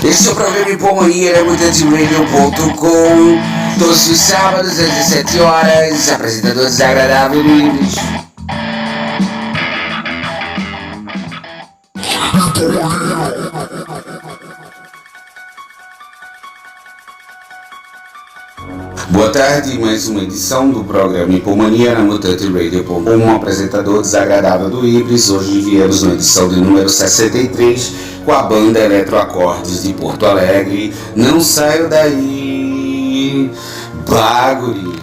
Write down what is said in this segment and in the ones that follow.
Esse é o programa Hipomania na MutanteRadio.com. Todos os sábados às 17 horas. Apresentador desagradável do Ibris. Boa tarde, mais uma edição do programa Hipomania na MutanteRadio.com. Um apresentador desagradável do Ibris. Hoje viemos na edição de número 63 com a banda Eletroacordes de Porto Alegre. Não saio daí, bagulho.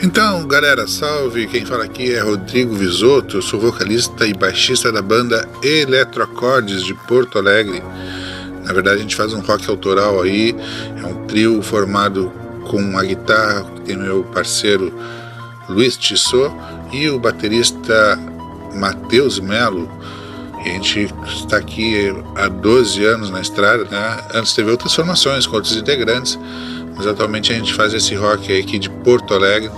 Então, galera, salve! Quem fala aqui é Rodrigo Visoto, eu sou vocalista e baixista da banda Eletroacordes de Porto Alegre. Na verdade, a gente faz um rock autoral aí, é um trio formado com a guitarra, que tem meu parceiro Luiz Tissot, e o baterista Matheus Melo. E a gente está aqui há 12 anos na estrada, né? Antes teve outras formações com outros integrantes, mas atualmente a gente faz esse rock aí aqui de Porto Alegre,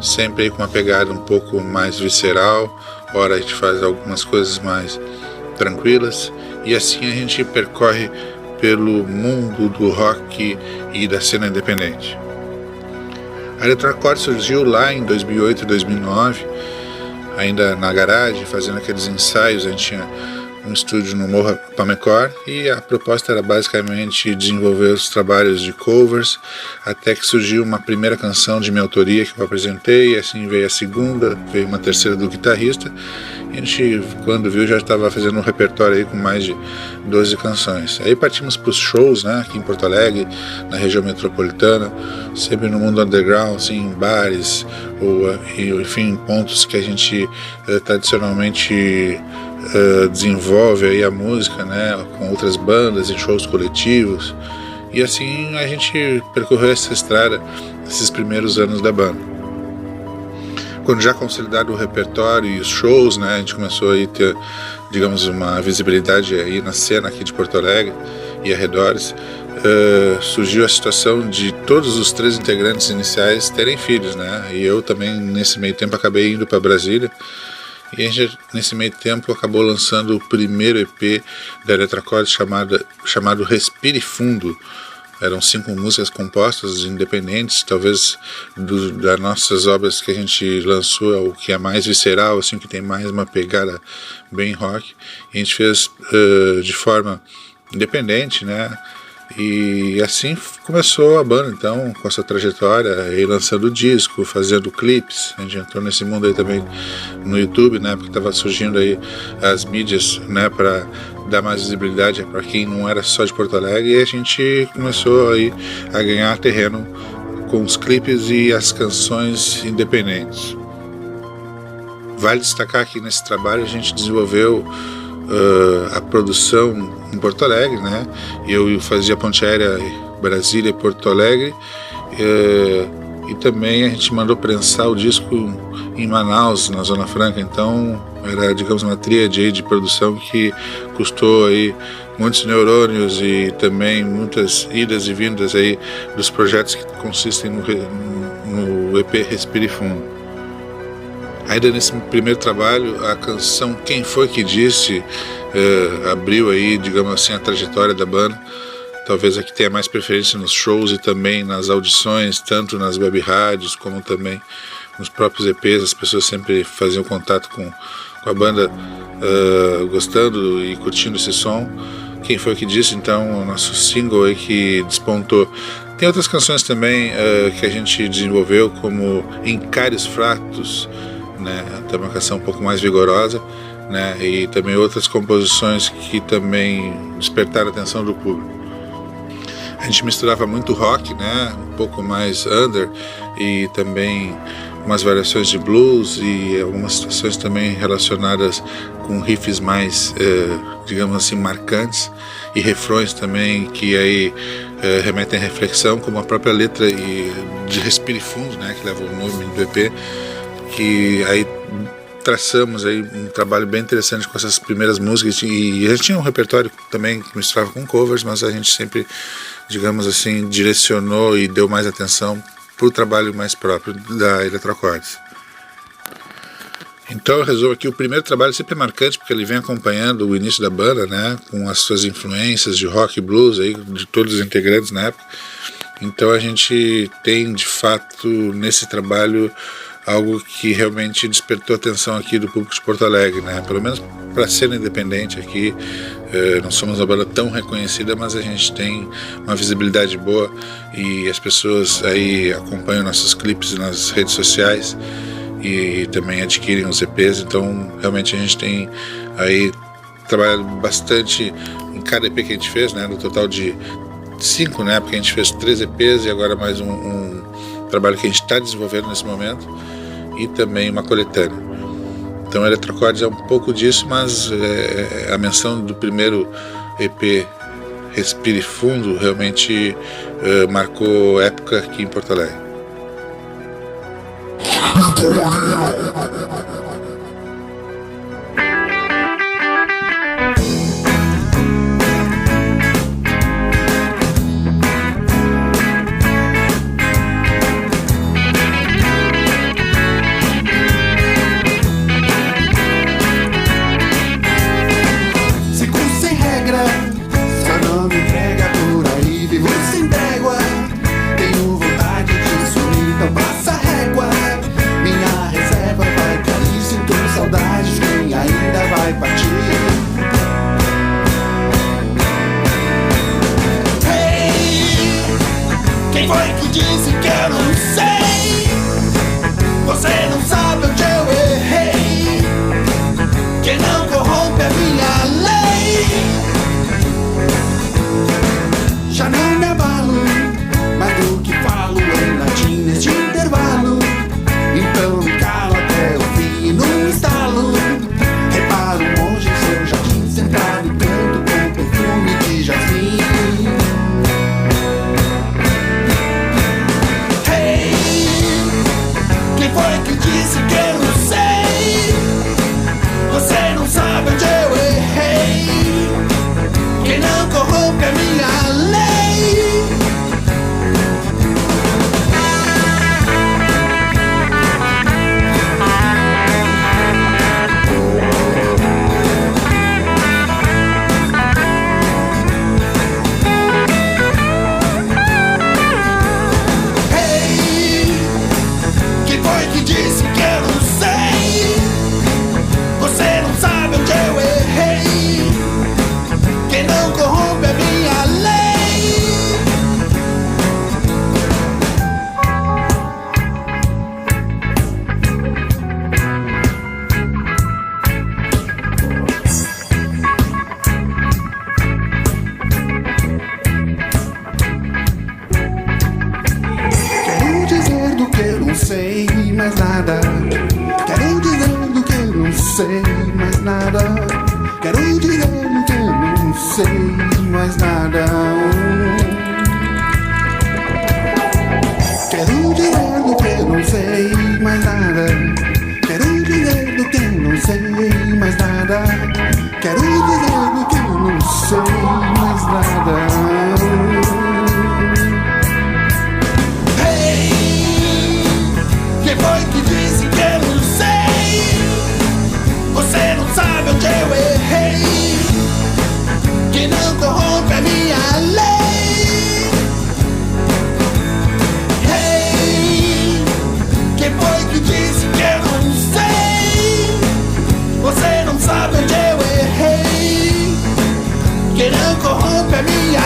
sempre aí com uma pegada um pouco mais visceral. Ora a gente faz algumas coisas mais tranquilas, e assim a gente percorre pelo mundo do rock e da cena independente. A Eletroacordes surgiu lá em 2008 e 2009, ainda na garagem, fazendo aqueles ensaios. A gente tinha um estúdio no Morro Pamecor e a proposta era basicamente desenvolver os trabalhos de covers, até que surgiu uma primeira canção de minha autoria que eu apresentei, e assim veio a segunda, veio uma terceira do guitarrista, e a gente, quando viu, já estava fazendo um repertório aí com mais de 12 canções. Aí partimos para os shows, né, aqui em Porto Alegre, na região metropolitana, sempre no mundo underground, assim, em bares, ou enfim, pontos que a gente tradicionalmente desenvolve aí a música, né, com outras bandas em shows coletivos, e assim a gente percorreu essa estrada esses primeiros anos da banda. Quando já consolidado o repertório e os shows, né, a gente começou a ter, digamos, uma visibilidade aí na cena aqui de Porto Alegre e arredores. Surgiu a situação de todos os 3 integrantes iniciais terem filhos, né, e eu também nesse meio tempo acabei indo para Brasília. E a gente, nesse meio tempo, acabou lançando o primeiro EP da Eletroacordes chamado Respire Fundo. Eram 5 músicas compostas, independentes, talvez das nossas obras que a gente lançou, é o que é mais visceral, assim, que tem mais uma pegada bem rock. E a gente fez de forma independente, né? E assim começou a banda, então, com essa trajetória, aí lançando disco, fazendo clipes. A gente entrou nesse mundo aí também no YouTube, né, porque estava surgindo aí as mídias, né, para dar mais visibilidade para quem não era só de Porto Alegre, e a gente começou aí a ganhar terreno com os clipes e as canções independentes. Vale destacar que nesse trabalho a gente desenvolveu a produção em Porto Alegre, né? Eu fazia ponte aérea Brasília e Porto Alegre, e também a gente mandou prensar o disco em Manaus, na Zona Franca. Então era, digamos, uma tríade aí de produção que custou aí muitos neurônios e também muitas idas e vindas aí dos projetos que consistem no EP Respire Fundo. Ainda nesse primeiro trabalho, a canção Quem Foi Que Disse abriu aí, digamos assim, a trajetória da banda. Talvez a que tenha mais preferência nos shows e também nas audições, tanto nas web rádios como também nos próprios EPs. As pessoas sempre faziam contato com a banda, gostando e curtindo esse som. Quem Foi Que Disse, então, o nosso single aí que despontou. Tem outras canções também que a gente desenvolveu, como Encare os Fratos, né, até uma canção um pouco mais vigorosa, né, e também outras composições que também despertaram a atenção do público. A gente misturava muito rock, né, um pouco mais under, e também umas variações de blues e algumas situações também relacionadas com riffs mais, digamos assim, marcantes, e refrões também que aí remetem à reflexão, como a própria letra de Respire Fundo, né, que leva o nome do EP, que aí traçamos aí um trabalho bem interessante com essas primeiras músicas, e a gente tinha um repertório também que misturava com covers, mas a gente sempre, digamos assim, direcionou e deu mais atenção para o trabalho mais próprio da Eletroacordes. Então eu resolvo aqui, o primeiro trabalho sempre é marcante porque ele vem acompanhando o início da banda, né, com as suas influências de rock e blues aí, de todos os integrantes na época. Então a gente tem de fato nesse trabalho algo que realmente despertou a atenção aqui do público de Porto Alegre, né? Pelo menos para ser independente aqui, não somos uma banda tão reconhecida, mas a gente tem uma visibilidade boa e as pessoas aí acompanham nossos clipes nas redes sociais e também adquirem os EPs. Então realmente a gente tem aí trabalhado bastante em cada EP que a gente fez, né? No total de 5, né? Porque a gente fez 3 EPs e agora mais um trabalho que a gente está desenvolvendo nesse momento, e também uma coletânea. Então Eletrocordes é um pouco disso, mas a menção do primeiro EP, Respire Fundo, realmente marcou época aqui em Porto Alegre. Quem foi que disse que eu não sei? Você não sabe onde eu errei. Quem não corrompe a minha lei. Já não me abalo, mais do que falo em latim neste intervalo. Então me calo até o fim num estalo. Reparo longe em seu jardim central e canto com perfume de jasmim. Quem foi que disse que eu não sei? Você não sabe onde eu errei. Quem não corrompe a minha lei. Quem foi que disse que eu não sei? Você não sabe onde eu errei. Quem não corrompe a minha lei. Quero dizer do que eu não sei mais nada. Quero dizer do que eu não sei mais nada. Quero dizer do que eu não sei mais nada. Quero dizer do que eu não sei mais nada. Quero dizer do que eu não sei mais nada. Quero dizer do que eu não sei mais nada. Quem foi que disse que eu não sei? Você não sabe onde eu errei. Quem não corrompe a minha lei. Quem foi que disse que eu não sei? Você não sabe onde eu errei. Quem não corrompe a minha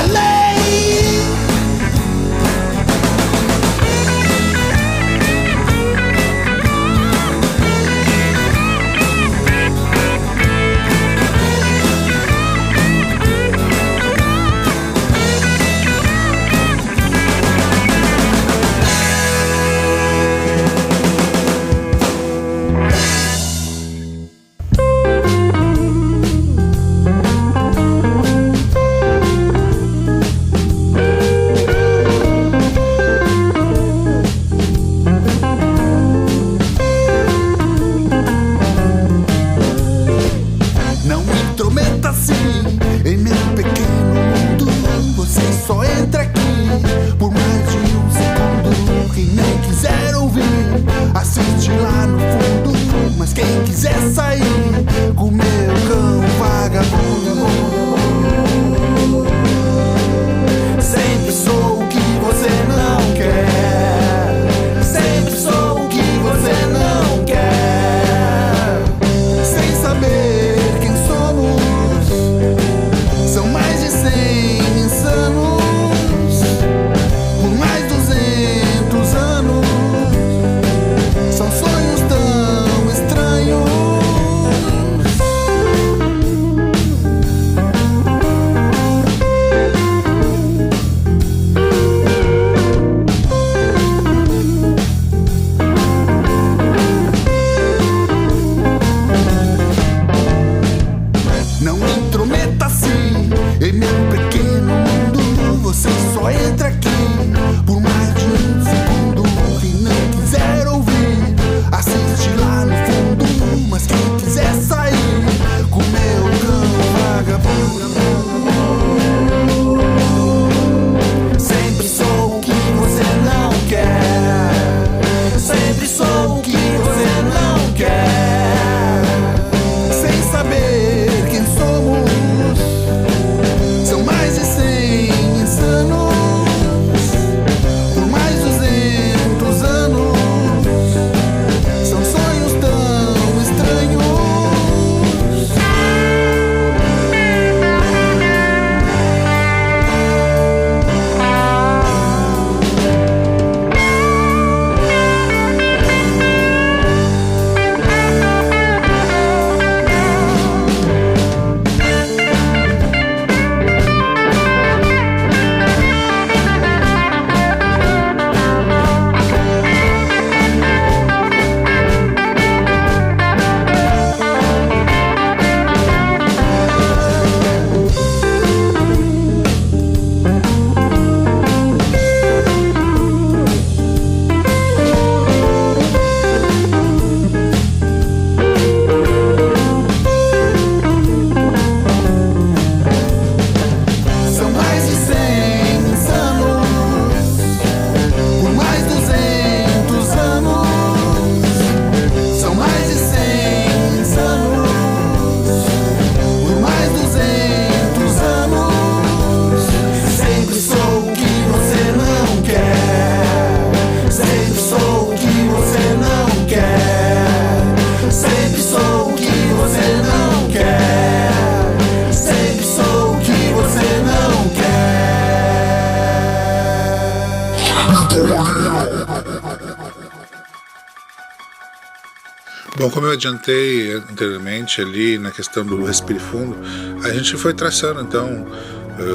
Bom, como eu adiantei anteriormente ali na questão do Respire Fundo, a gente foi traçando então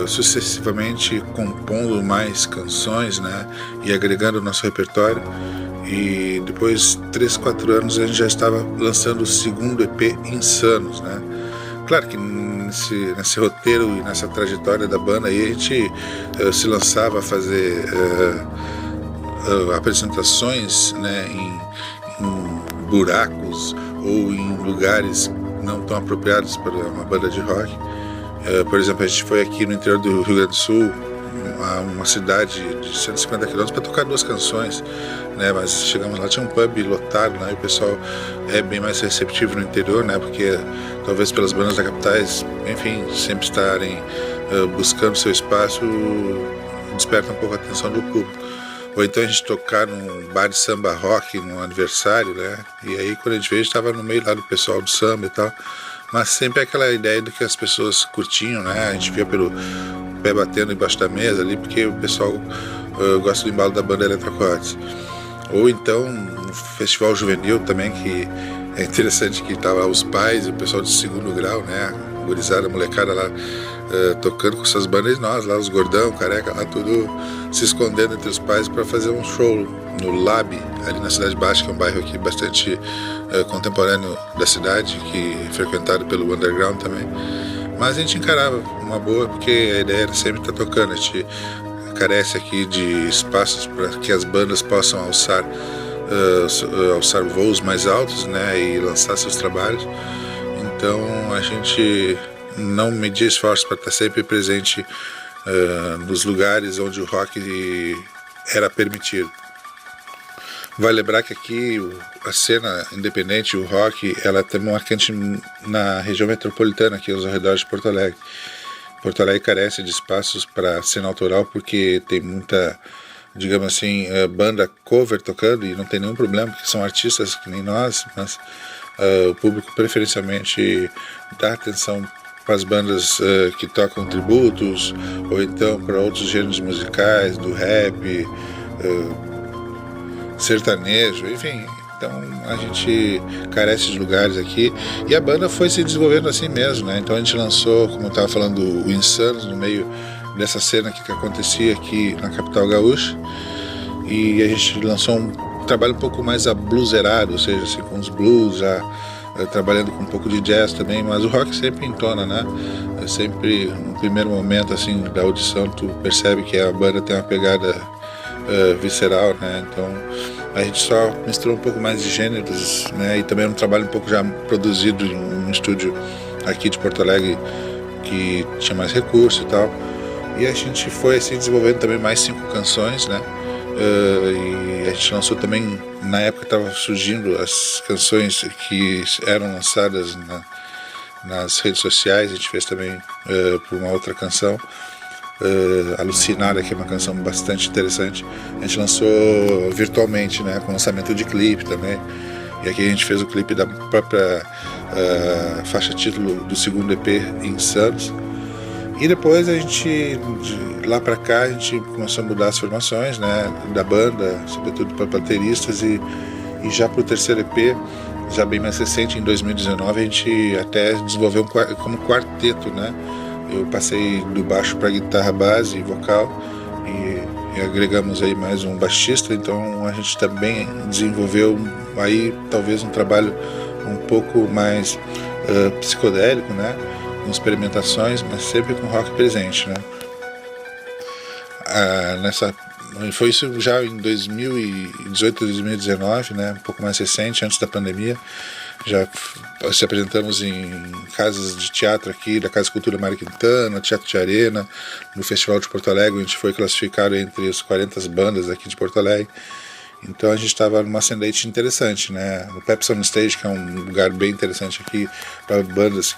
sucessivamente, compondo mais canções, né, e agregando o nosso repertório. E depois, 3, 4 anos, a gente já estava lançando o segundo EP, Insanos, né. Claro que nesse roteiro e nessa trajetória da banda aí, a gente se lançava a fazer apresentações, né, em buracos ou em lugares não tão apropriados para uma banda de rock. Por exemplo, a gente foi aqui no interior do Rio Grande do Sul, a uma cidade de 150 km para tocar 2 canções, né? Mas chegamos lá, tinha um pub lotado, né? E o pessoal é bem mais receptivo no interior, né? Porque talvez pelas bandas da capitais, enfim, sempre estarem buscando seu espaço, desperta um pouco a atenção do público. Ou então a gente tocar num bar de samba rock, num aniversário, né? E aí quando a gente veio, estava no meio lá do pessoal do samba e tal. Mas sempre aquela ideia do que as pessoas curtiam, né? A gente via pelo pé batendo embaixo da mesa ali, porque o pessoal gosta do embalo da banda Eletrocordes. Ou então no festival juvenil também, que é interessante que tava os pais e o pessoal de segundo grau, né? A gurizada, a molecada lá tocando com suas bandas, e nós lá, os gordão, careca lá, tudo se escondendo entre os pais para fazer um show no Lab, ali na Cidade Baixa, que é um bairro aqui bastante contemporâneo da cidade, que é frequentado pelo underground também. Mas a gente encarava uma boa, porque a ideia era sempre estar tocando. A gente carece aqui de espaços para que as bandas possam alçar voos mais altos, né, e lançar seus trabalhos. Então a gente não media esforços para estar sempre presente nos lugares onde o rock era permitido. Vale lembrar que aqui a cena independente, o rock, ela é também marcante na região metropolitana, aqui aos arredores de Porto Alegre. Porto Alegre carece de espaços para cena autoral porque tem muita, digamos assim, banda cover tocando, e não tem nenhum problema, porque são artistas que nem nós, mas o público preferencialmente dá atenção para as bandas que tocam tributos, ou então para outros gêneros musicais, do rap, sertanejo, enfim. Então a gente carece de lugares aqui, e a banda foi se desenvolvendo assim mesmo, né? Então a gente lançou, como eu estava falando, o Insanos no meio dessa cena que acontecia aqui na capital gaúcha, e a gente lançou um trabalho um pouco mais abluserado, ou seja, assim, com os blues, já trabalhando com um pouco de jazz também, mas o rock sempre entona, né? Sempre, no primeiro momento assim da audição, tu percebe que a banda tem uma pegada visceral, né? Então a gente só misturou um pouco mais de gêneros, né? E também um trabalho um pouco já produzido em um estúdio aqui de Porto Alegre que tinha mais recurso e tal. E a gente foi assim desenvolvendo também mais 5 canções, né? E a gente lançou também, na época estava surgindo as canções que eram lançadas nas redes sociais. A gente fez também por uma outra canção, Alucinada, que é uma canção bastante interessante. A gente lançou virtualmente, né, com lançamento de clipe também. E aqui a gente fez o clipe da própria faixa título do segundo EP, Insanos. E depois a gente, de lá pra cá, a gente começou a mudar as formações, né, da banda, sobretudo para bateristas, e já pro terceiro EP, já bem mais recente, em 2019, a gente até desenvolveu como quarteto, né? Eu passei do baixo para guitarra base e vocal, e agregamos aí mais um baixista. Então a gente também desenvolveu aí talvez um trabalho um pouco mais psicodélico, né, com experimentações, mas sempre com rock presente, né. Foi isso já em 2018, 2019, né, um pouco mais recente, antes da pandemia. Já se apresentamos em casas de teatro aqui, da Casa Cultura Mário Quintana, Teatro de Arena, no Festival de Porto Alegre. A gente foi classificado entre as 40 bandas aqui de Porto Alegre. Então a gente estava numa ascendente interessante, né, no Pepsi on Stage, que é um lugar bem interessante aqui para bandas,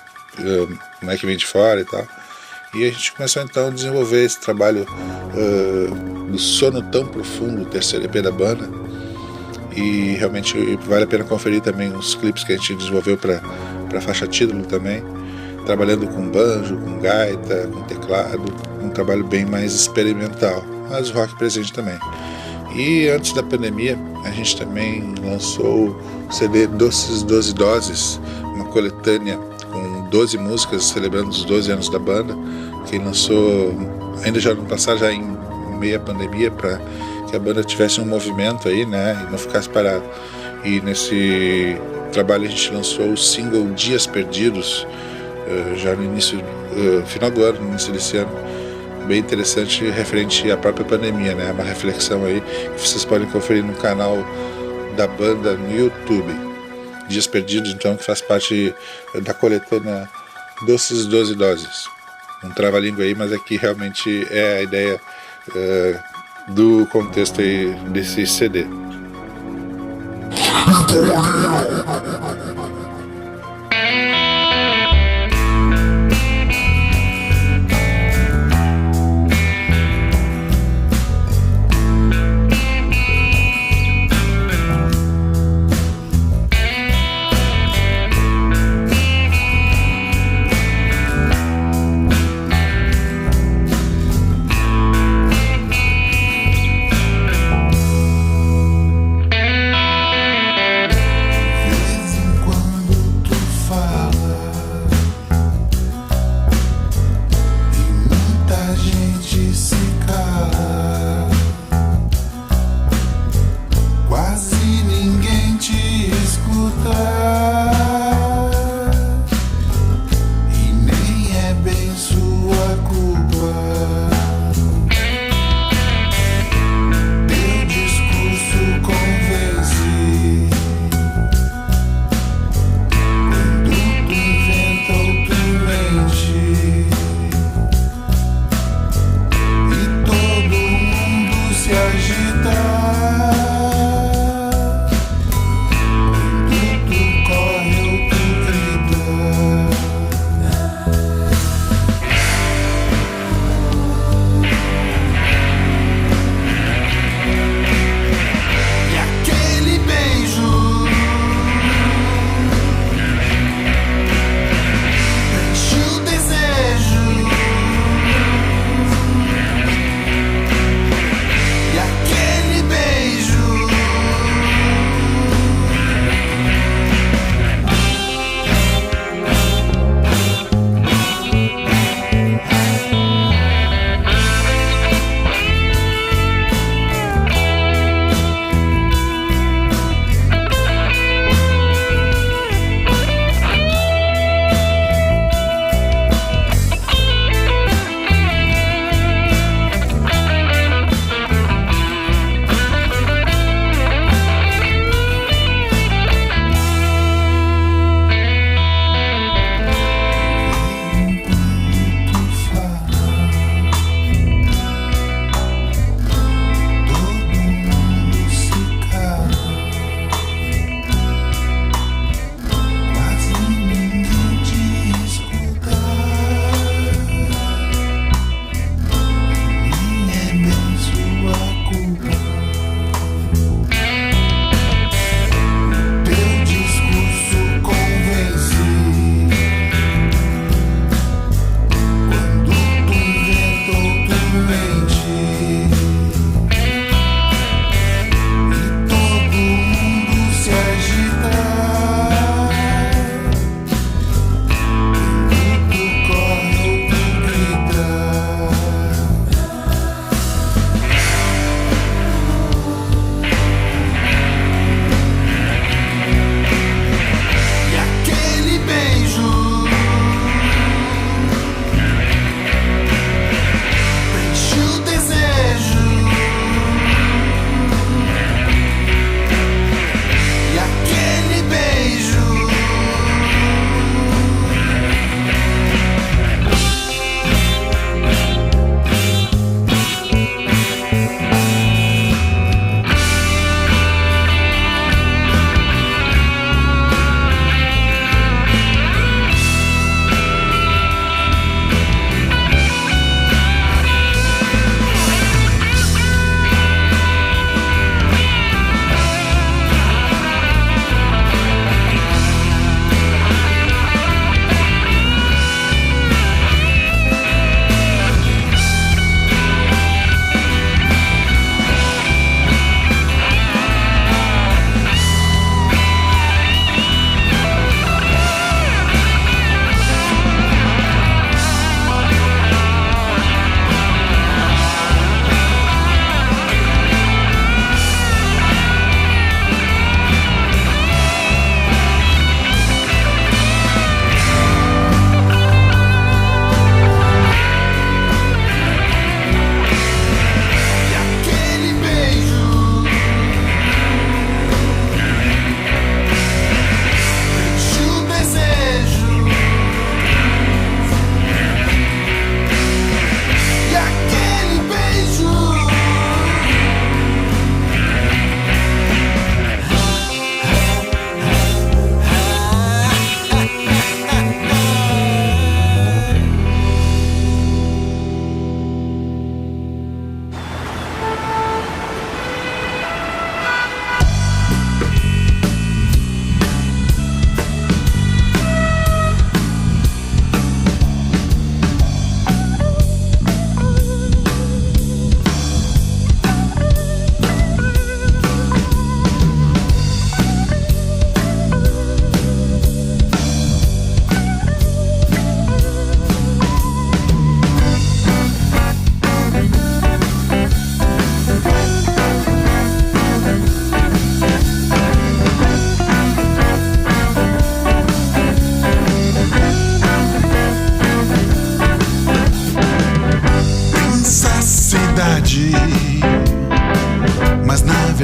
né, que vem de fora e tal. E a gente começou então a desenvolver esse trabalho do Sono Tão Profundo, o terceiro EP da banda. E realmente vale a pena conferir também os clipes que a gente desenvolveu para a faixa título também, trabalhando com banjo, com gaita, com teclado, um trabalho bem mais experimental, mas rock presente também. E antes da pandemia, a gente também lançou o CD Doces 12 Doses, uma coletânea com 12 músicas celebrando os 12 anos da banda, que lançou ainda já no passado, já em meia pandemia, para que a banda tivesse um movimento aí, né, e não ficasse parado. E nesse trabalho a gente lançou o single Dias Perdidos, já no início, final do ano, no início desse ano, bem interessante, referente à própria pandemia, né, uma reflexão aí que vocês podem conferir no canal da banda no YouTube. Dias Perdidos, então, que faz parte da coletânea Doces 12 Doses. Um trava-língua aí, mas aqui realmente é a ideia do contexto aí desse CD.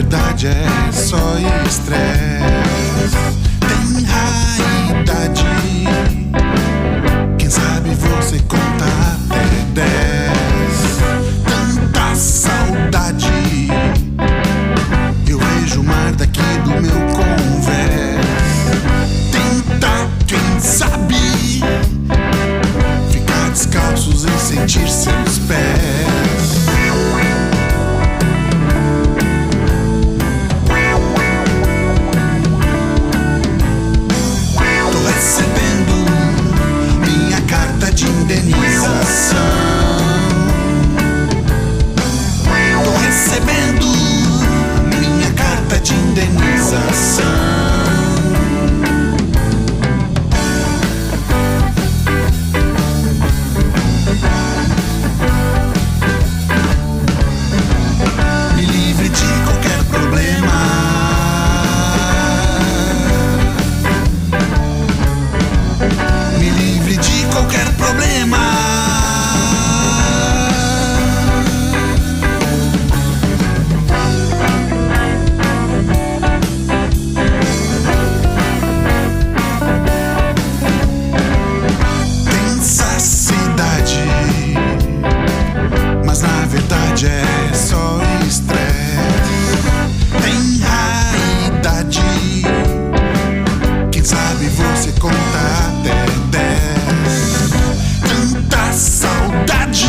verdade é só estresse. Tem raridade, quem sabe você conta até 10. Tanta saudade, eu vejo o mar daqui do meu convés. Tenta, quem sabe, ficar descalços e sentir seus pés. Tô recebendo minha carta de indenização. Tô recebendo minha carta de indenização. Qualquer problema, pensa cidade, mas na verdade é só estresse. Tem raridade, quem sabe você conta até 10. Saudade,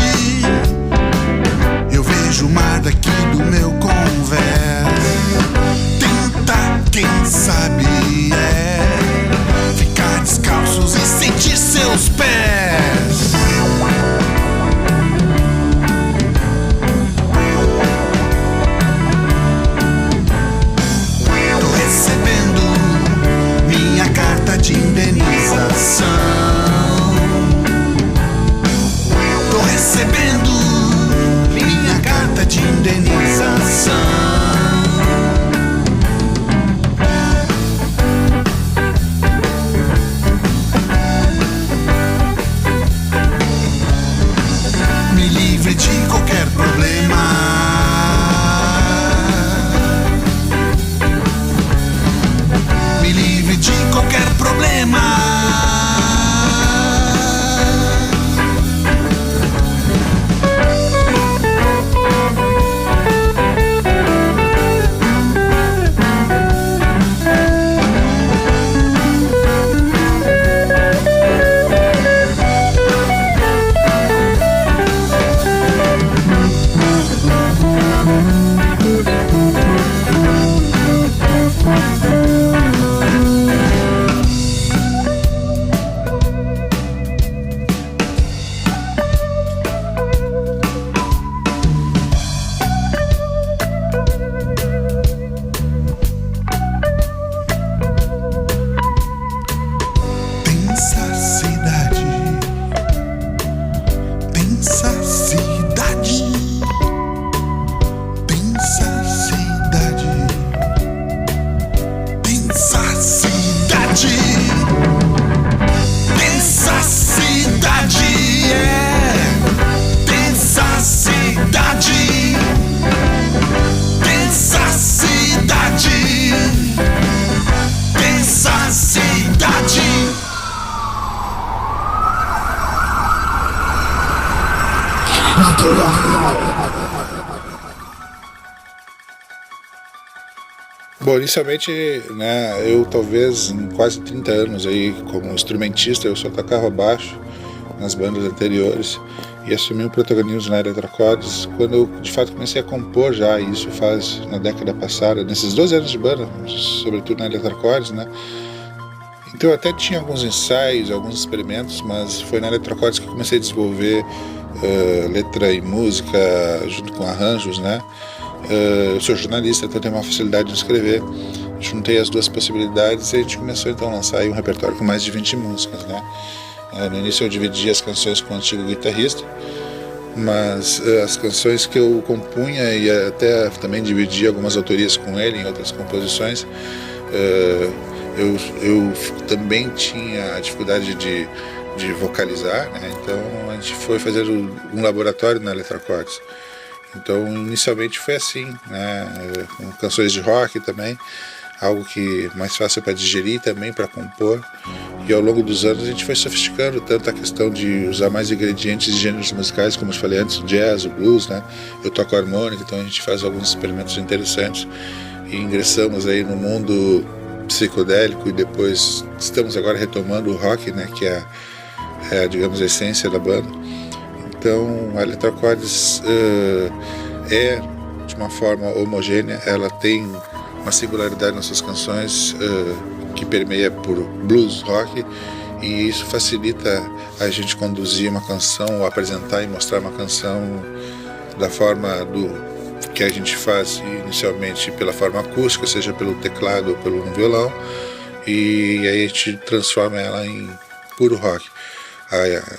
eu vejo o mar daqui do meu convés. Tenta, quem sabe, ficar descalços e sentir seus pés. Tô recebendo minha carta de indenização. Tô recebendo minha carta de indenização. Me livre de qualquer problema. Me livre de qualquer problema. Bom, inicialmente, né, eu talvez em quase 30 anos aí como instrumentista, eu só tocava baixo nas bandas anteriores e assumi o protagonismo na Eletrocordes quando eu de fato comecei a compor já, e isso faz na década passada, nesses 12 anos de banda, sobretudo na Eletrocordes, né? Então eu até tinha alguns ensaios, alguns experimentos, mas foi na Eletrocordes que eu comecei a desenvolver letra e música junto com arranjos, né? Eu sou jornalista, então tenho uma facilidade de escrever. Juntei as duas possibilidades e a gente começou então a lançar aí um repertório com mais de 20 músicas, né? No início eu dividia as canções com o antigo guitarrista, mas as canções que eu compunha e até também dividia algumas autorias com ele em outras composições, eu também tinha a dificuldade de vocalizar, né? Então a gente foi fazer um laboratório na Eletrocordes. Então, inicialmente foi assim, né? Com canções de rock também, algo que é mais fácil para digerir também, para compor. E ao longo dos anos a gente foi sofisticando tanto a questão de usar mais ingredientes de gêneros musicais, como eu falei antes, o jazz, o blues, né? Eu toco harmônica, então a gente faz alguns experimentos interessantes e ingressamos aí no mundo psicodélico, e depois estamos agora retomando o rock, né? Que é digamos, a essência da banda. Então a Eletrocordes é de uma forma homogênea, ela tem uma singularidade nas suas canções que permeia por blues, rock, e isso facilita a gente conduzir uma canção, ou apresentar e mostrar uma canção da forma que a gente faz inicialmente pela forma acústica, seja pelo teclado ou pelo violão, e aí a gente transforma ela em puro rock.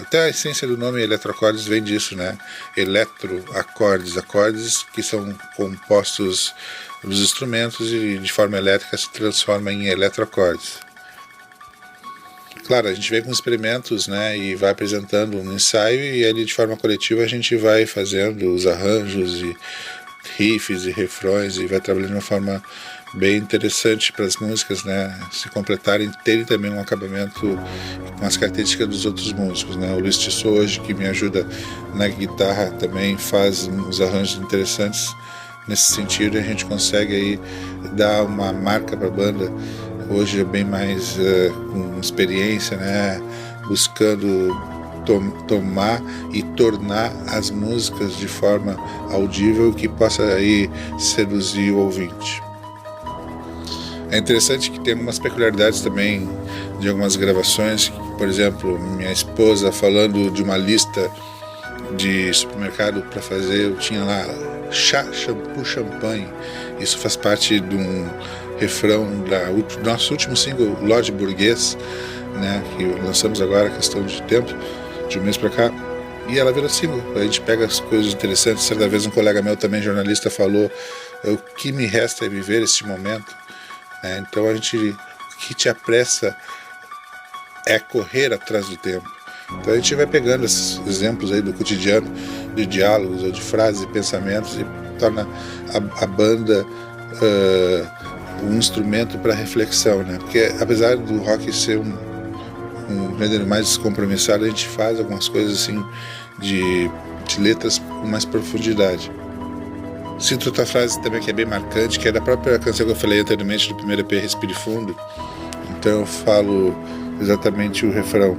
Até a essência do nome Eletrocordes vem disso, né? Eletroacordes, acordes que são compostos dos instrumentos e de forma elétrica se transforma em eletroacordes. Claro, a gente vem com experimentos, né, e vai apresentando um ensaio, e ali de forma coletiva a gente vai fazendo os arranjos e riffs e refrões, e vai trabalhando de uma forma bem interessante para as músicas, né, se completarem, terem também um acabamento com as características dos outros músicos, né. O Luiz Tissot hoje, que me ajuda na guitarra, também faz uns arranjos interessantes nesse sentido, e a gente consegue aí dar uma marca para a banda hoje bem mais com experiência, né, buscando tomar e tornar as músicas de forma audível que possa aí seduzir o ouvinte. É interessante que tem algumas peculiaridades também de algumas gravações, por exemplo, minha esposa falando de uma lista de supermercado para fazer, eu tinha lá chá, shampoo, champanhe. Isso faz parte de um refrão do nosso último single, Lorde Burguês, né, que lançamos agora, questão de tempo, de um mês para cá, e ela virou single. A gente pega as coisas interessantes. Certa vez um colega meu também, jornalista, falou: o que me resta é viver este momento, né? Então o que te apressa é correr atrás do tempo. Então a gente vai pegando esses exemplos aí do cotidiano, de diálogos ou de frases e pensamentos, e torna a banda um instrumento para reflexão, né? Porque apesar do rock ser um gênero mais descompromissado, a gente faz algumas coisas assim de letras com mais profundidade. Cito outra frase também que é bem marcante, que é da própria canção que eu falei anteriormente do primeiro EP, Respire Fundo. Então eu falo exatamente o refrão: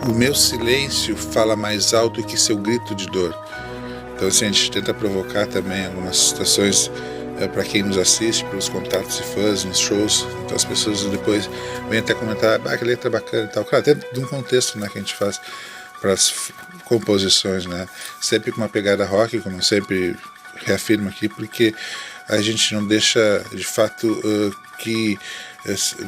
o meu silêncio fala mais alto que seu grito de dor. Então assim, a gente tenta provocar também algumas situações para quem nos assiste, pelos contatos e fãs nos shows. Então as pessoas depois vêm até comentar: que letra bacana e tal. Claro, dentro de um contexto, né, que a gente faz para as composições, né, sempre com uma pegada rock, como eu sempre reafirmo aqui, porque a gente não deixa de fato que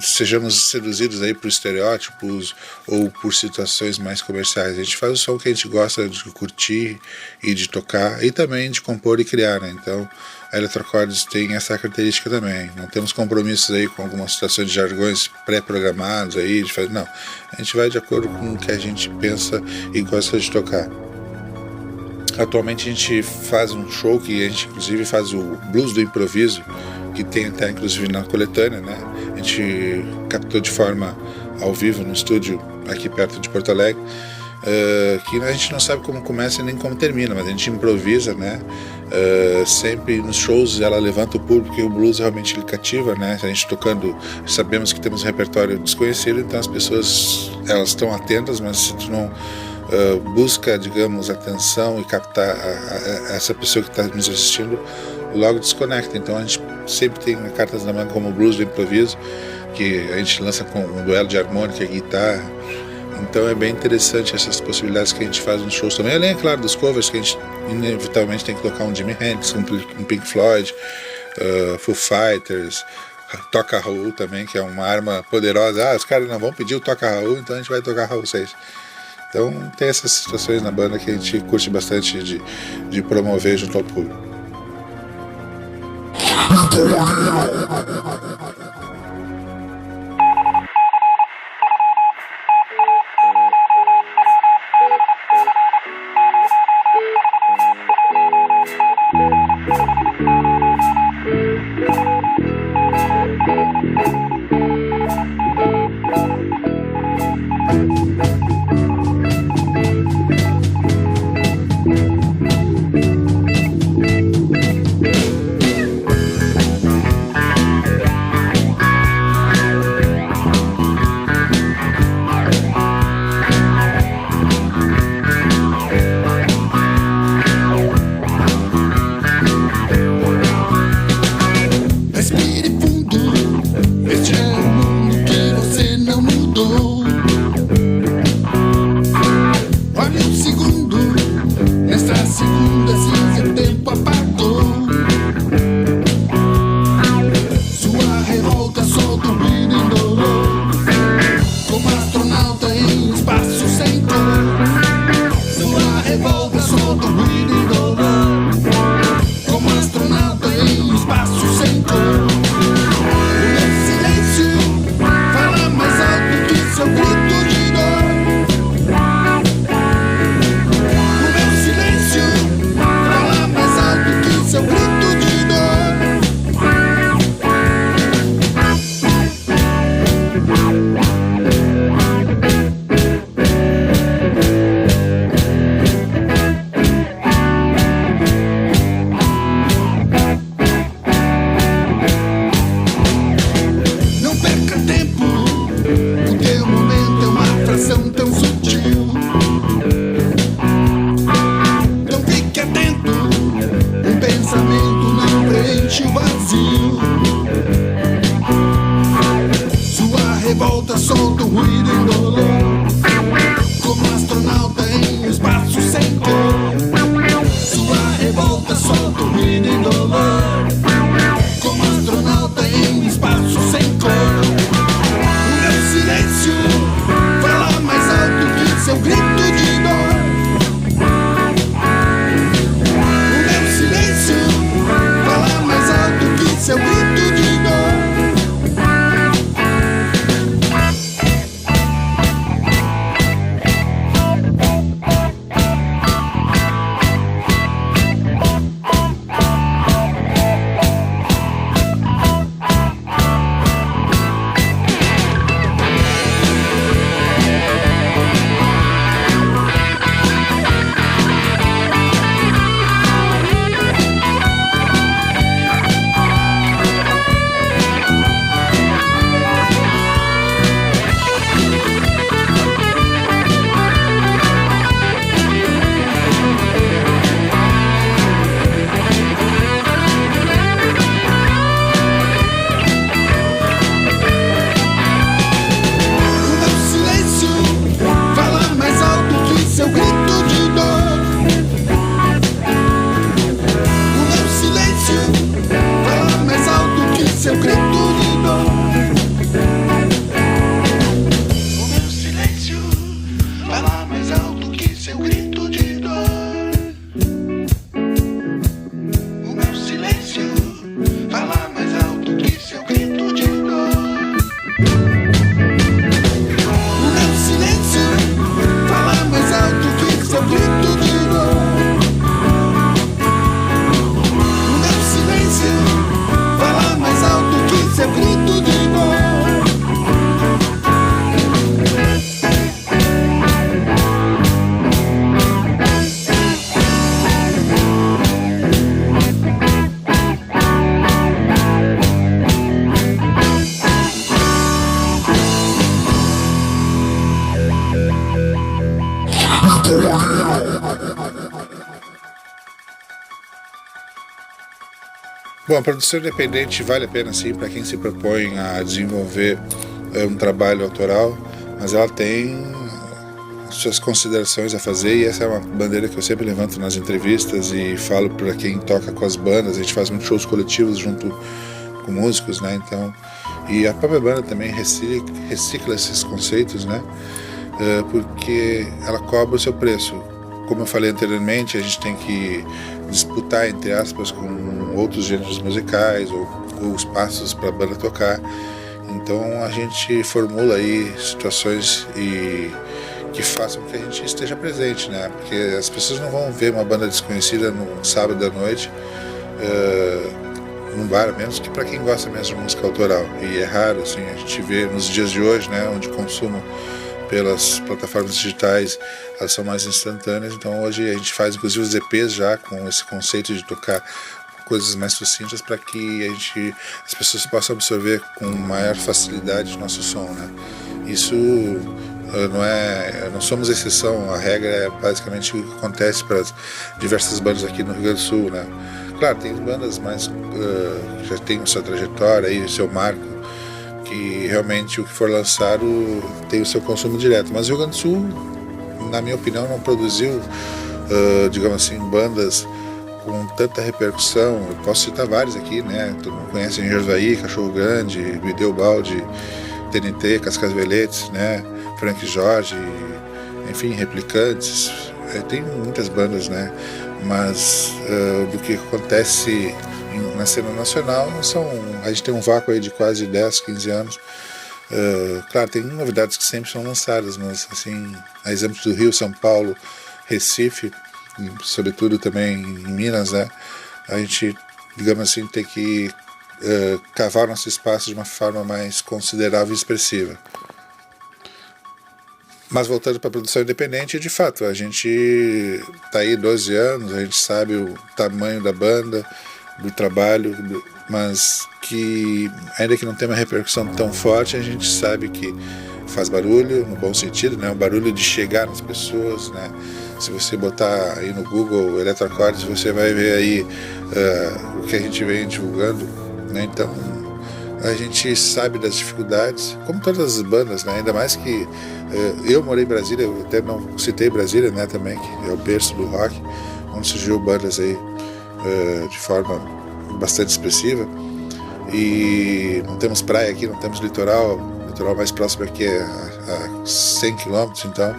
sejamos seduzidos aí por estereótipos ou por situações mais comerciais. A gente faz o som que a gente gosta de curtir e de tocar, e também de compor e criar, né? Então a Eletrocordes tem essa característica também. Não temos compromissos aí com algumas situações de jargões pré-programados aí, não. A gente vai de acordo com o que a gente pensa e gosta de tocar. Atualmente a gente faz um show que a gente inclusive faz o Blues do Improviso, que tem até inclusive na coletânea, né? A gente captou de forma ao vivo no estúdio aqui perto de Porto Alegre, que a gente não sabe como começa nem como termina, mas a gente improvisa, né? Sempre nos shows ela levanta o público, e o blues realmente ele cativa, né? A gente tocando, sabemos que temos um repertório desconhecido, então as pessoas elas estão atentas, mas se tu não busca, digamos, atenção e captar essa pessoa que está nos assistindo, logo desconecta. Então a gente sempre tem cartas na manga como o Blues do Improviso, que a gente lança com um duelo de harmônica e guitarra. Então é bem interessante essas possibilidades que a gente faz nos shows também, além, é claro, dos covers, que a gente inevitavelmente tem que tocar um Jimi Hendrix, um Pink Floyd, Foo Fighters, toca Raul também, que é uma arma poderosa. Os caras não vão pedir o toca Raul, então a gente vai tocar Raul 6. Então tem essas situações na banda que a gente curte bastante de promover junto ao público. Bom, a produção independente vale a pena sim para quem se propõe a desenvolver um trabalho autoral, mas ela tem suas considerações a fazer, e essa é uma bandeira que eu sempre levanto nas entrevistas e falo para quem toca com as bandas. A gente faz muitos shows coletivos junto com músicos, né? Então, e a própria banda também recicla esses conceitos, né? Porque ela cobra o seu preço. Como eu falei anteriormente, a gente tem que disputar, entre aspas, com outros gêneros musicais ou espaços para a banda tocar. Então a gente formula aí situações que façam que a gente esteja presente, né? Porque as pessoas não vão ver uma banda desconhecida no sábado à noite num bar, a menos que para quem gosta mesmo de música autoral. E é raro, assim, a gente vê nos dias de hoje, né, onde o consumo pelas plataformas digitais elas são mais instantâneas. Então hoje a gente faz inclusive os EPs já com esse conceito de tocar coisas mais sucintas para que as pessoas possam absorver com maior facilidade o nosso som, né? Isso não somos exceção, a regra é basicamente o que acontece para as diversas bandas aqui no Rio Grande do Sul, né? Claro, tem bandas mais que já tem a sua trajetória e o seu marco, que realmente o que for lançado tem o seu consumo direto, mas o Rio Grande do Sul, na minha opinião, não produziu, digamos assim, bandas com tanta repercussão. Eu posso citar vários aqui, né? Todo mundo conhece Engenheiros, Cachorro Grande, Bideu Balde, TNT, Cascaveletes, né? Frank Jorge, enfim, Replicantes. Tem muitas bandas, né? Mas do que acontece na cena nacional, a gente tem um vácuo aí de quase 10, 15 anos. Claro, tem novidades que sempre são lançadas, mas assim, a exemplo do Rio, São Paulo, Recife, e sobretudo também em Minas, né? A gente, digamos assim, tem que cavar nosso espaço de uma forma mais considerável e expressiva. Mas voltando para a produção independente, de fato, a gente está aí 12 anos, a gente sabe o tamanho da banda, do trabalho, mas que ainda que não tenha uma repercussão tão forte, a gente sabe que faz barulho, no bom sentido, né? O barulho de chegar nas pessoas, né? Se você botar aí no Google Eletrocordes, você vai ver aí o que a gente vem divulgando, né? Então a gente sabe das dificuldades, como todas as bandas, né? Ainda mais que eu morei em Brasília, eu até não citei Brasília, né, também, que é o berço do rock, onde surgiu bandas aí de forma bastante expressiva. E não temos praia aqui, não temos litoral. O litoral mais próximo aqui é a 100 km, então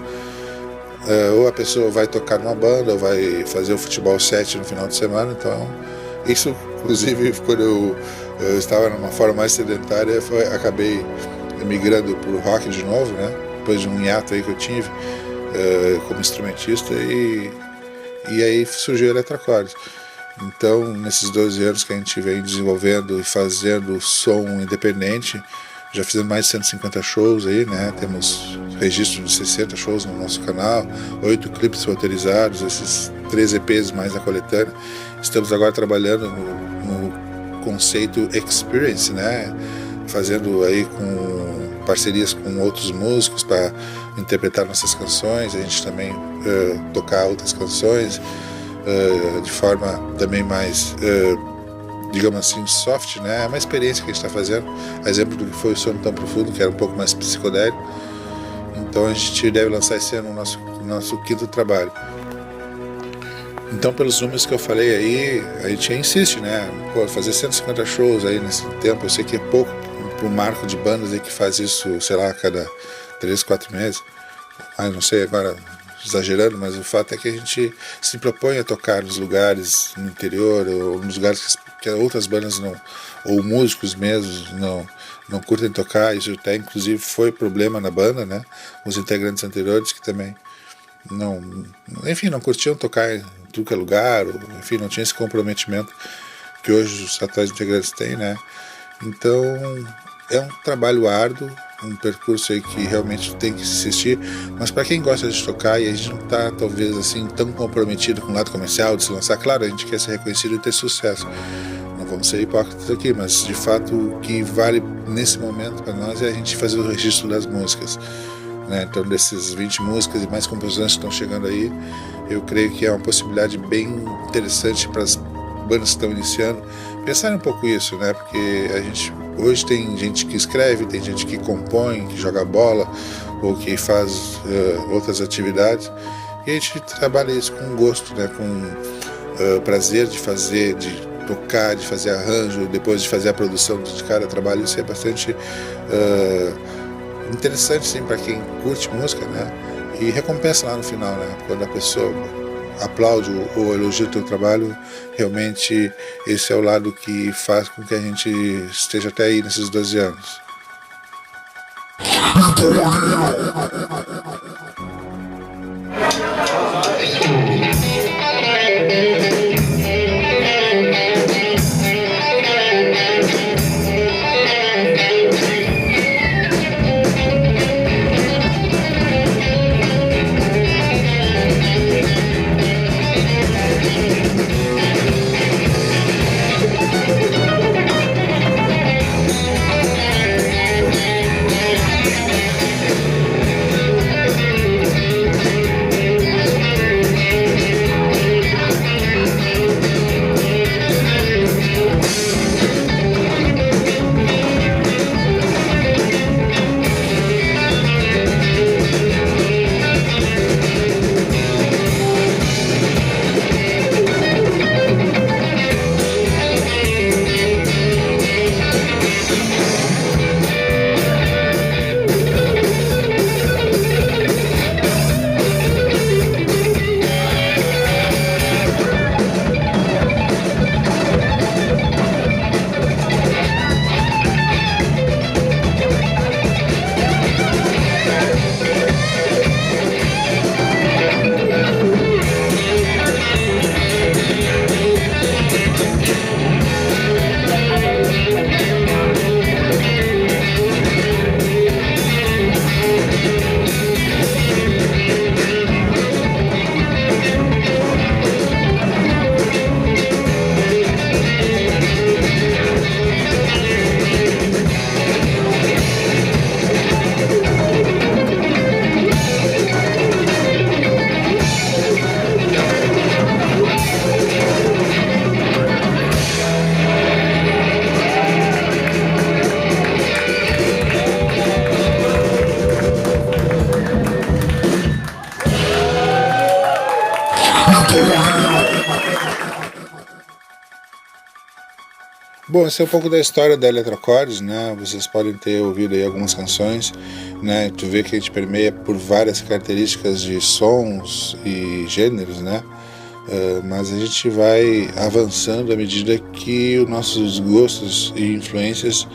ou a pessoa vai tocar numa banda ou vai fazer o futebol 7 no final de semana. Então isso, inclusive, quando eu estava numa forma mais sedentária, acabei migrando para o rock de novo, né? Depois de um hiato aí que eu tive como instrumentista, e aí surgiu o Eletrocordes. Então, nesses 12 anos que a gente vem desenvolvendo e fazendo som independente, já fizemos mais de 150 shows aí, né? Temos registro de 60 shows no nosso canal, 8 clipes roteirizados, esses 3 EPs mais a coletânea. Estamos agora trabalhando no conceito Experience, né? Fazendo aí com parcerias com outros músicos para interpretar nossas canções, a gente também tocar outras canções de forma também mais, digamos assim, soft, né? É uma experiência que a gente está fazendo, a exemplo do que foi o Sono Tão Profundo, que era um pouco mais psicodélico. Então a gente deve lançar esse ano o nosso 5º trabalho. Então, pelos números que eu falei aí, a gente insiste, né? Pô, fazer 150 shows aí nesse tempo, eu sei que é pouco para o marco de bandas aí que faz isso, sei lá, a cada 3, 4 meses. Não sei agora, exagerando, mas o fato é que a gente se propõe a tocar nos lugares no interior, ou nos lugares que outras bandas não, ou músicos mesmos não curtem tocar. Isso até inclusive foi problema na banda, né? Os integrantes anteriores que também não curtiam tocar em tudo que é lugar, ou, enfim, não tinha esse comprometimento que hoje os atuais integrantes têm, né? Então é um trabalho árduo, um percurso aí que realmente tem que se assistir, mas para quem gosta de tocar e a gente não está talvez assim tão comprometido com o lado comercial de se lançar, claro, a gente quer ser reconhecido e ter sucesso, não vamos ser hipócritas aqui, mas de fato o que vale nesse momento para nós é a gente fazer o registro das músicas, né? Então, desses 20 músicas e mais composições que estão chegando aí, eu creio que é uma possibilidade bem interessante para as bandas que estão iniciando pensar um pouco isso, né? Porque a gente hoje tem gente que escreve, tem gente que compõe, que joga bola ou que faz outras atividades, e a gente trabalha isso com gosto, né? Com prazer de fazer, de tocar, de fazer arranjo, depois de fazer a produção de cada trabalho. Isso é bastante interessante, sim, para quem curte música, né? E recompensa lá no final, né? Quando a pessoa aplaude ou elogia o teu trabalho, realmente esse é o lado que faz com que a gente esteja até aí nesses 12 anos. Bom, esse é um pouco da história da Eletrocordes, né? Vocês podem ter ouvido aí algumas canções, né? Tu vê que a gente permeia por várias características de sons e gêneros, né? Mas a gente vai avançando à medida que os nossos gostos e influências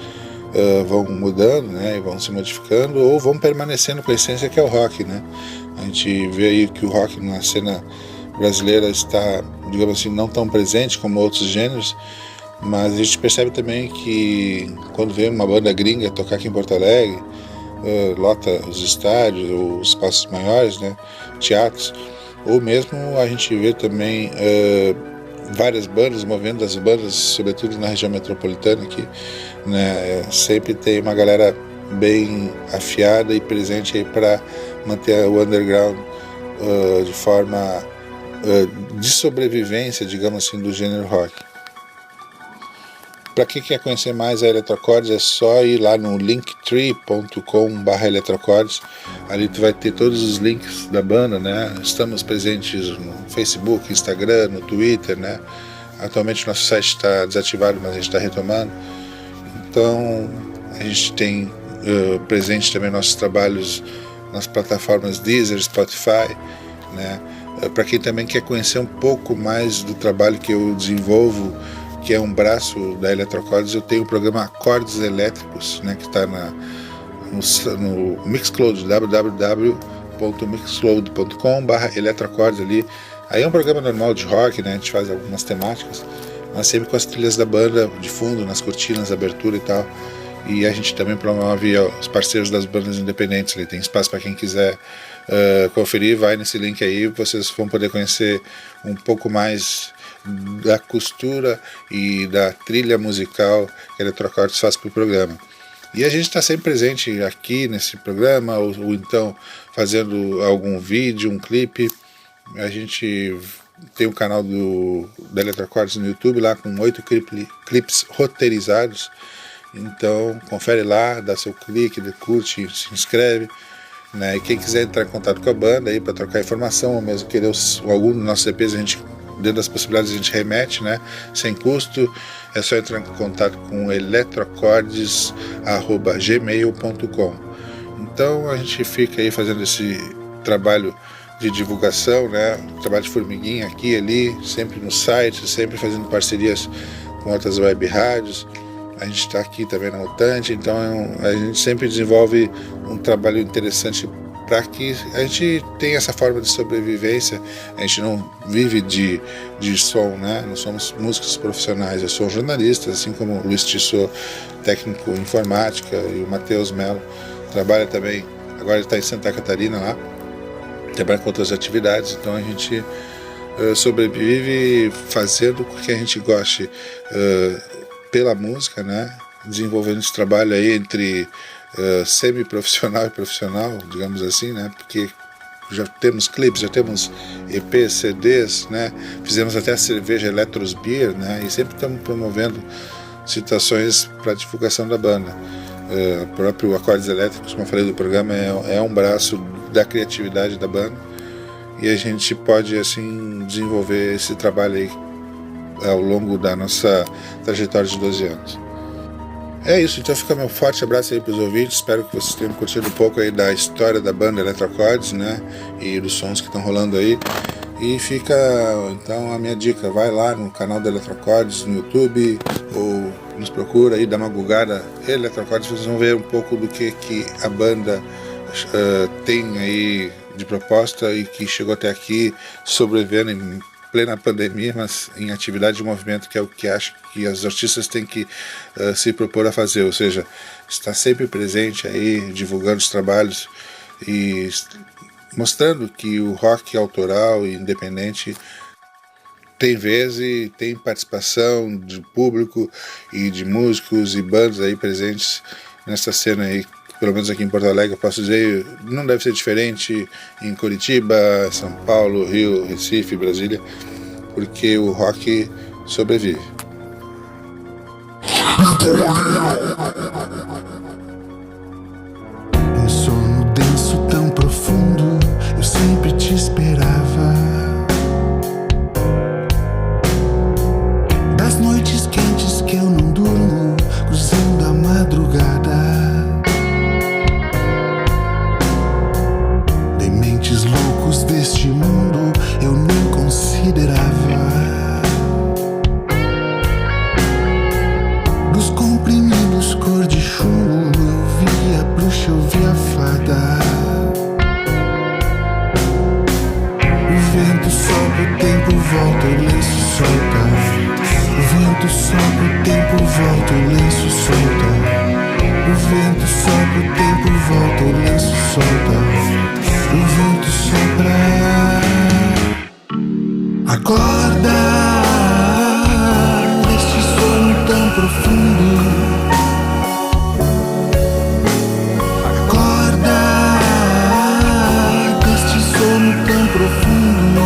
vão mudando, né? E vão se modificando ou vão permanecendo com a essência que é o rock, né? A gente vê aí que o rock na cena brasileira está, digamos assim, não tão presente como outros gêneros, mas a gente percebe também que quando vem uma banda gringa tocar aqui em Porto Alegre, lota os estádios ou os espaços maiores, né, teatros, ou mesmo a gente vê também várias bandas, movendo as bandas, sobretudo na região metropolitana aqui, né, sempre tem uma galera bem afiada e presente aí para manter o underground de forma de sobrevivência, digamos assim, do gênero rock. Para quem quer conhecer mais a Eletrocordes, é só ir lá no linktree.com/eletrocordes. Ali tu vai ter todos os links da banda, né? Estamos presentes no Facebook, Instagram, no Twitter, né? Atualmente nosso site está desativado, mas a gente está retomando. Então a gente tem presente também nossos trabalhos nas plataformas Deezer, Spotify, né? Para quem também quer conhecer um pouco mais do trabalho que eu desenvolvo, que é um braço da Eletrocordes, eu tenho o programa Acordes Elétricos, né, que está no Mixcloud, www.mixcloud.com/eletrocordes ali. Aí é um programa normal de rock, né, a gente faz algumas temáticas, mas sempre com as trilhas da banda de fundo, nas cortinas, abertura e tal. E a gente também promove os parceiros das bandas independentes ali, tem espaço para quem quiser conferir, vai nesse link aí, vocês vão poder conhecer um pouco mais da costura e da trilha musical que a Eletrocordes faz para o programa. E a gente está sempre presente aqui nesse programa, ou então fazendo algum vídeo, um clipe. A gente tem um canal da Eletrocordes no YouTube lá com 8 clipes roteirizados. Então confere lá, dá seu clique, curte, se inscreve, né? E quem quiser entrar em contato com a banda aí para trocar informação, ou mesmo querer algum dos nossos EPs, a gente, dentro das possibilidades, a gente remete, né? Sem custo. É só entrar em contato com eletrocordes@gmail.com. Então a gente fica aí fazendo esse trabalho de divulgação, né? Trabalho de formiguinha aqui e ali, sempre no site, sempre fazendo parcerias com outras web rádios. A gente está aqui também na Mutante, então a gente sempre desenvolve um trabalho interessante para que a gente tenha essa forma de sobrevivência. A gente não vive de som, né? Não somos músicos profissionais. Eu sou um jornalista, assim como o Luiz Tissot, técnico em informática, e o Matheus Mello trabalha também, agora ele está em Santa Catarina lá, trabalha com outras atividades. Então a gente sobrevive fazendo o que a gente goste pela música, né? Desenvolvendo esse trabalho aí entre semi-profissional e profissional, digamos assim, né? Porque já temos clipes, já temos EPs, CDs, né? Fizemos até a cerveja Electros Beer, né? E sempre estamos promovendo situações para divulgação da banda. O próprio Acordes Elétricos, como eu falei do programa, é um braço da criatividade da banda, e a gente pode assim desenvolver esse trabalho aí ao longo da nossa trajetória de 12 anos. É isso, então fica meu forte abraço aí para os ouvintes. Espero que vocês tenham curtido um pouco aí da história da banda Eletrocordes, né? E dos sons que estão rolando aí. E fica então a minha dica: vai lá no canal da Eletrocordes no YouTube, ou nos procura aí, dá uma googada Eletrocordes, vocês vão ver um pouco do que a banda tem aí de proposta e que chegou até aqui sobrevivendo em plena pandemia, mas em atividade de movimento, que é o que acho que os artistas têm que se propor a fazer, ou seja, estar sempre presente aí, divulgando os trabalhos e mostrando que o rock autoral e independente tem vez e tem participação de público e de músicos e bandas aí presentes nessa cena aí. Pelo menos aqui em Porto Alegre, eu posso dizer, não deve ser diferente em Curitiba, São Paulo, Rio, Recife, Brasília, porque o rock sobrevive. Um sono denso tão profundo, eu sempre te esperava. Das noites quentes que eu não durmo, cruzando a madrugada. Dementes loucos deste mundo eu nem considerava. Dos comprimidos cor de chumbo eu via bruxa, eu via fada. O vento sopra, o tempo volta, o lenço solta. O vento sopra, o tempo volta, o lenço solta. O vento sopra, o tempo volta, o lenço solta. O vento sopra. Acorda deste sono tão profundo. Acorda deste sono tão profundo.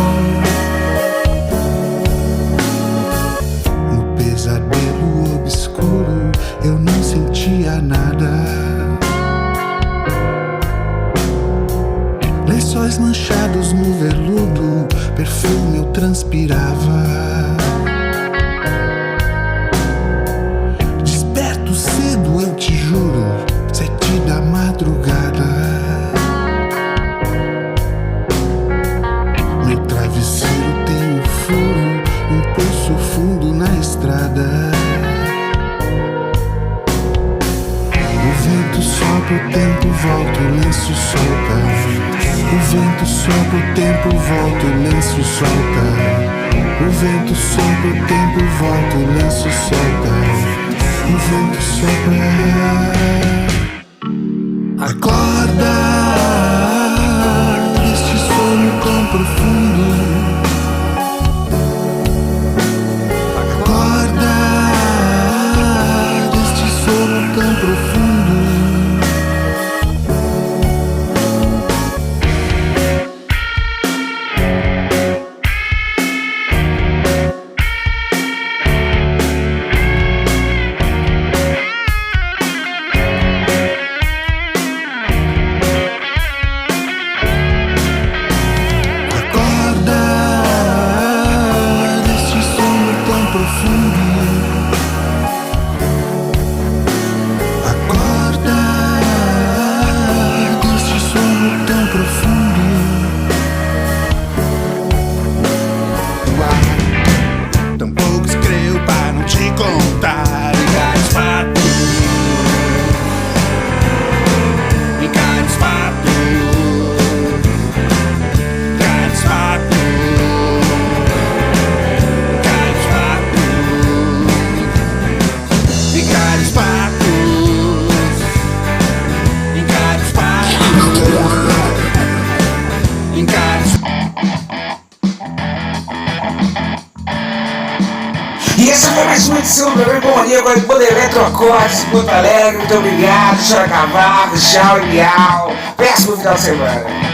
No pesadelo obscuro eu não sentia nada. Lençóis manchados no veludo, perfume eu transpirava. Desperto cedo, eu te juro, 7 da madrugada. Meu travesseiro tem um furo, um poço fundo na estrada. O vento sopra, o tempo volta, o lenço solta. O vento sopra, o tempo volta, o lenço solta. O vento sopra, o tempo volta, o lenço solta. O vento sopra. Acorda deste sono tão profundo. Acorda deste sono tão profundo. essa foi mais uma edição do programa Hipomonia com a banda Eletrocortes, Porto Alegre. Muito obrigado, chora cavaco, tchau e miau. Péssimo final de semana.